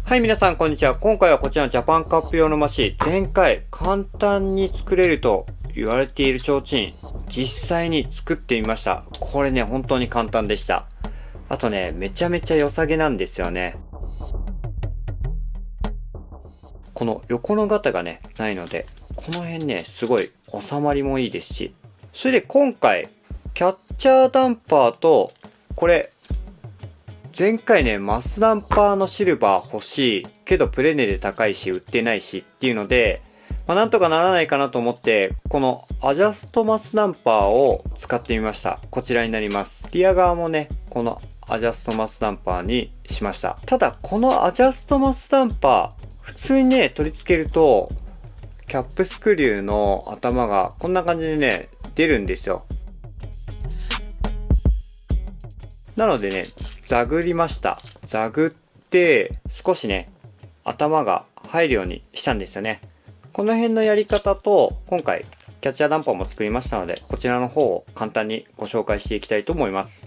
はい、皆さん、こんにちは。今回はこちらのジャパンカップ用のマシン、前回簡単に作れると言われている提灯、実際に作ってみました。これね、本当に簡単でした。あとね、めちゃめちゃ良さげなんですよね。この横のガタがね、ないので、この辺ね、すごい収まりもいいですし。それで今回、キャッチャーダンパーと、これ、前回ね、マスダンパーのシルバー欲しいけどプレネで高いし売ってないしっていうので、なんとかならないかなと思って、このアジャストマスダンパーを使ってみました。こちらになります。リア側もね、このアジャストマスダンパーにしました。ただ、このアジャストマスダンパー、普通にね、取り付けると、キャップスクリューの頭がこんな感じでね、出るんですよ。なのでね、ザグりました。ザグって少しね、頭が入るようにしたんですよね。この辺のやり方と、今回キャッチャーダンパーも作りましたので、こちらの方を簡単にご紹介していきたいと思います。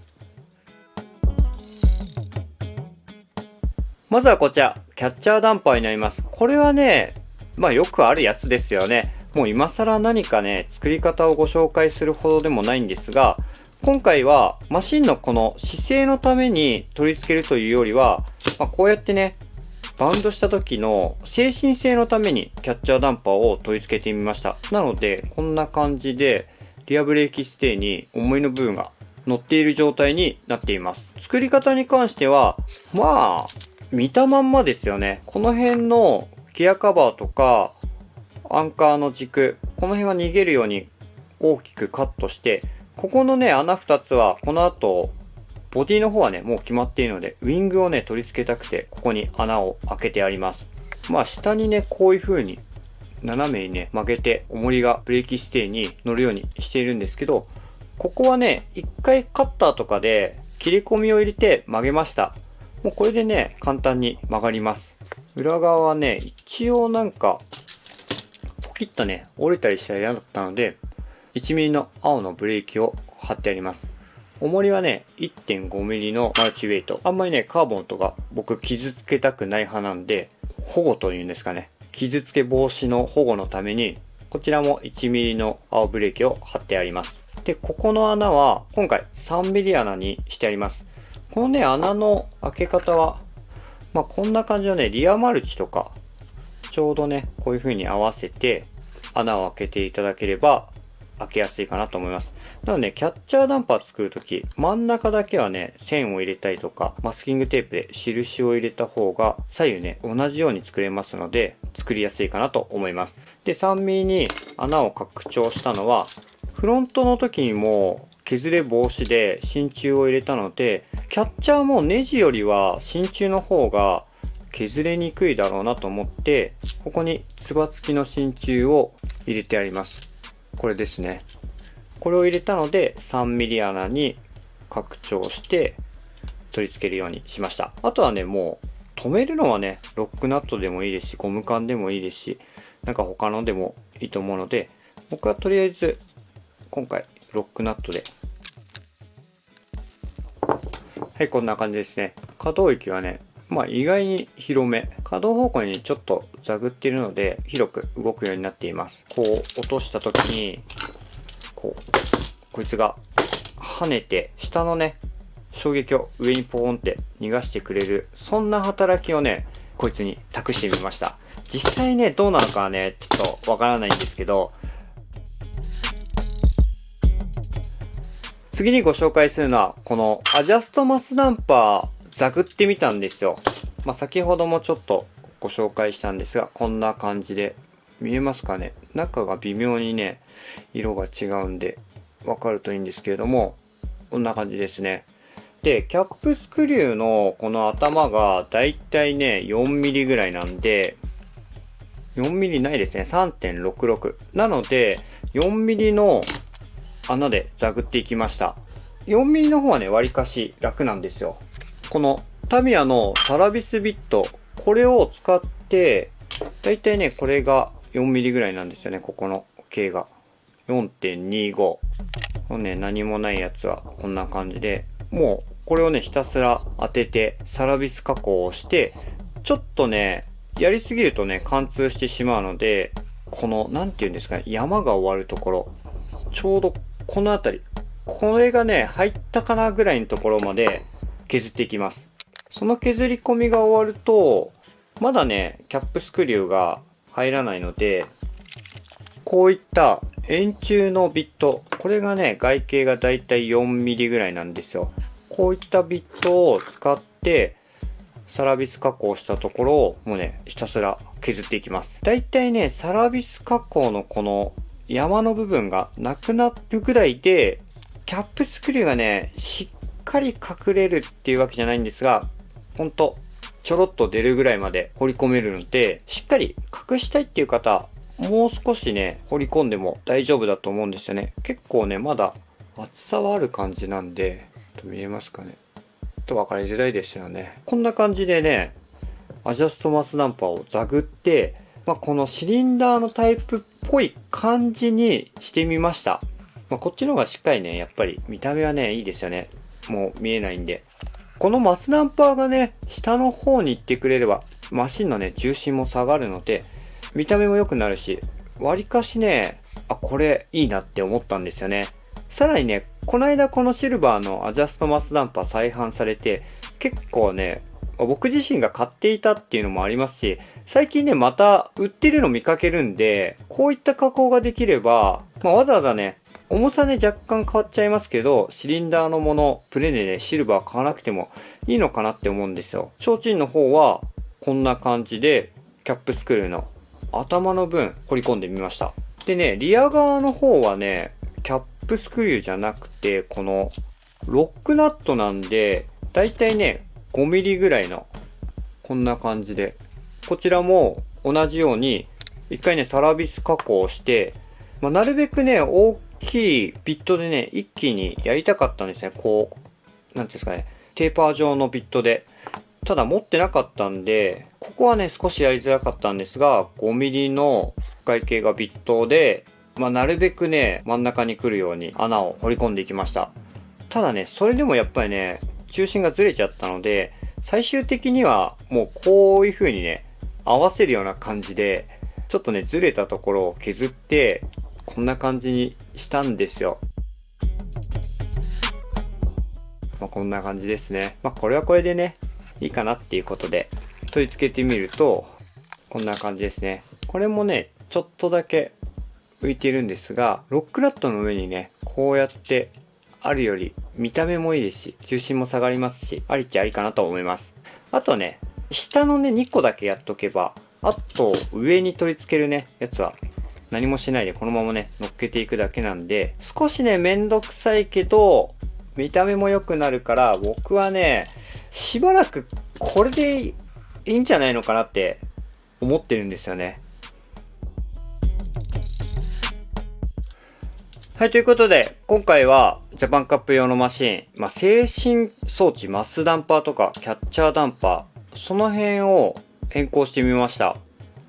まずはこちら、キャッチャーダンパーになります。これはね、よくあるやつですよね。もう今更何かね、作り方をご紹介するほどでもないんですが、今回はマシンのこの姿勢のために取り付けるというよりは、こうやってね、バウンドした時の精神性のためにキャッチャーダンパーを取り付けてみました。なので、こんな感じでリアブレーキステーに重いの部分が乗っている状態になっています。作り方に関しては、見たまんまですよね。この辺のギアカバーとかアンカーの軸、この辺は逃げるように大きくカットして、ここのね、穴2つは、この後、ボディの方はね、もう決まっているので、ウィングをね、取り付けたくて、ここに穴を開けてあります。下にね、こういう風に、斜めにね、曲げて、重りがブレーキステーに乗るようにしているんですけど、ここはね、一回カッターとかで、切り込みを入れて曲げました。もうこれでね、簡単に曲がります。裏側はね、一応なんか、ポキッとね、折れたりしたら嫌だったので、1ミリの青のブレーキを貼ってあります。重りはね、1.5 ミリのマルチウェイト。あんまりね、カーボンとか僕傷つけたくない派なんで、保護というんですかね。傷つけ防止の保護のために、こちらも1ミリの青ブレーキを貼ってあります。で、ここの穴は、今回3ミリ穴にしてあります。このね、穴の開け方は、こんな感じのね、リアマルチとか、ちょうどね、こういう風に合わせて、穴を開けていただければ、開けやすいかなと思います。なので、キャッチャーダンパー作るとき、真ん中だけはね、線を入れたりとか、マスキングテープで印を入れた方が、左右ね、同じように作れますので、作りやすいかなと思います。で、3ミリに穴を拡張したのは、フロントの時にも削れ防止で真鍮を入れたので、キャッチャーもネジよりは真鍮の方が削れにくいだろうなと思って、ここにつば付きの真鍮を入れてあります。これですね。これを入れたので 3mm 穴に拡張して取り付けるようにしました。あとはね、もう止めるのはね、ロックナットでもいいですし、ゴム管でもいいですし、なんか他のでもいいと思うので、僕はとりあえず今回ロックナットで、はい、こんな感じですね。可動域はね、意外に広め。可動方向にちょっとザグっているので、広く動くようになっています。こう落とした時に、こいつが跳ねて、下のね、衝撃を上にポーンって逃がしてくれる、そんな働きをね、こいつに託してみました。実際ね、どうなのかはね、ちょっとわからないんですけど、次にご紹介するのは、このアジャストマスダンパー、ザグってみたんですよ。先ほどもちょっとご紹介したんですが、こんな感じで見えますかね。中が微妙にね、色が違うんでわかるといいんですけれども、こんな感じですね。で、キャップスクリューのこの頭がだいたいね、4ミリぐらいなんで、4ミリないですね。3.66。なので、4ミリの穴でザグっていきました。4ミリの方はね、わりかし楽なんですよ。このタミヤのサラビスビット、これを使って、だいたいね、これが4ミリぐらいなんですよね、ここの径が。4.25。このね、何もないやつはこんな感じで、もうこれをね、ひたすら当てて、サラビス加工をして、ちょっとね、やりすぎるとね、貫通してしまうので、この、なんていうんですかね、山が終わるところ、ちょうどこの辺り、これがね、入ったかなぐらいのところまで削っていきます。その削り込みが終わると、まだね、キャップスクリューが入らないので、こういった円柱のビット、これがね、外径がだいたい 4mm ぐらいなんですよ。こういったビットを使って、サラビス加工したところをもうね、ひたすら削っていきます。だいたいね、サラビス加工のこの山の部分がなくなるぐらいで、キャップスクリューがね、しっかり隠れるっていうわけじゃないんですが、ほんと、ちょろっと出るぐらいまで掘り込めるので、しっかり隠したいっていう方、もう少しね、掘り込んでも大丈夫だと思うんですよね。結構ね、まだ厚さはある感じなんで、見えますかね。分かりづらいですよね。こんな感じでね、アジャストマスダンパーをザグって、このシリンダーのタイプっぽい感じにしてみました。こっちの方がしっかりね、やっぱり見た目はね、いいですよね。もう見えないんで。このマスダンパーがね、下の方に行ってくれれば、マシンのね、重心も下がるので、見た目も良くなるし、割かしね、これいいなって思ったんですよね。さらにね、この間このシルバーのアジャストマスダンパー再販されて、結構ね、僕自身が買っていたっていうのもありますし、最近ね、また売ってるの見かけるんで、こういった加工ができれば、わざわざね、重さね、若干変わっちゃいますけど、シリンダーのもの、プレネでシルバー買わなくてもいいのかなって思うんですよ。提灯の方は、こんな感じで、キャップスクリューの頭の分、掘り込んでみました。でね、リア側の方はね、キャップスクリューじゃなくて、この、ロックナットなんで、だいたいね、5ミリぐらいの、こんな感じで、こちらも同じように、一回ね、サラビス加工して、なるべくね、大きいビットでね、一気にやりたかったんですね。こう、なんていうんですかね、テーパー状のビットで。ただ持ってなかったんで、ここはね、少しやりづらかったんですが、5ミリの外径がビットで、なるべくね、真ん中に来るように穴を掘り込んでいきました。ただね、それでもやっぱりね、中心がずれちゃったので、最終的にはもうこういう風にね、合わせるような感じで、ちょっとね、ずれたところを削って、こんな感じにしたんですよ。こんな感じですね。これはこれでね、いいかなっていうことで、取り付けてみると、こんな感じですね。これもね、ちょっとだけ浮いてるんですが、ロックナットの上にね、こうやってあるより見た目もいいですし、重心も下がりますし、ありっちゃありかなと思います。あとね、下のね、2個だけやっとけば、あと上に取り付けるね、やつは何もしないでこのままね、乗っけていくだけなんで、少しね、めんどくさいけど、見た目も良くなるから、僕はね、しばらくこれでいいんじゃないのかなって思ってるんですよね。はい、ということで、今回はジャパンカップ用のマシン、制振装置、マスダンパーとかキャッチャーダンパー、その辺を変更してみました。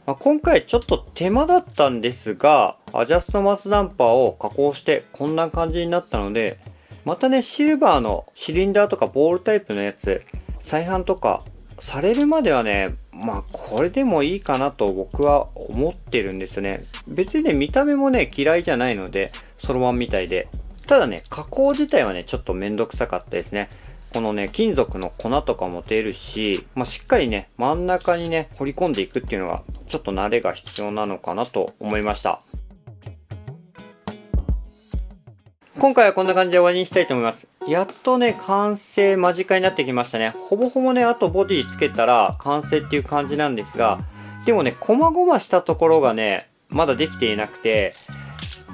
今回ちょっと手間だったんですが、アジャストマスダンパーを加工してこんな感じになったので、またね、シルバーのシリンダーとかボールタイプのやつ、再販とかされるまではね、これでもいいかなと僕は思ってるんですよね。別にね、見た目もね、嫌いじゃないので、そろばんみたいで。ただね、加工自体はね、ちょっとめんどくさかったですね。このね、金属の粉とかも出るし、しっかりね、真ん中にね、掘り込んでいくっていうのが、ちょっと慣れが必要なのかなと思いました。今回はこんな感じで終わりにしたいと思います。やっとね、完成間近になってきましたね。ほぼほぼね、あとボディつけたら完成っていう感じなんですが、でもね、細々したところがね、まだできていなくて、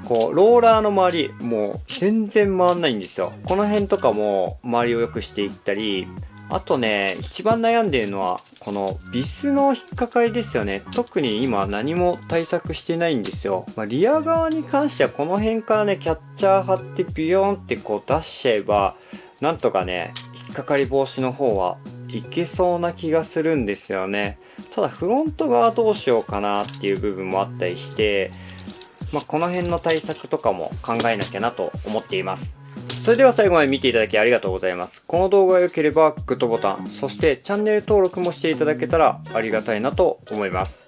こう、ローラーの周り、もう全然回んないんですよ。この辺とかも周りを良くしていったり、あとね、一番悩んでいるのは、このビスの引っかかりですよね。特に今何も対策してないんですよ。リア側に関してはこの辺からね、キャッチャー貼ってビヨーンってこう出しちゃえば、なんとかね、引っかかり防止の方はいけそうな気がするんですよね。ただフロント側どうしようかなっていう部分もあったりして、この辺の対策とかも考えなきゃなと思っています。それでは最後まで見ていただきありがとうございます。この動画が良ければグッドボタン、そしてチャンネル登録もしていただけたらありがたいなと思います。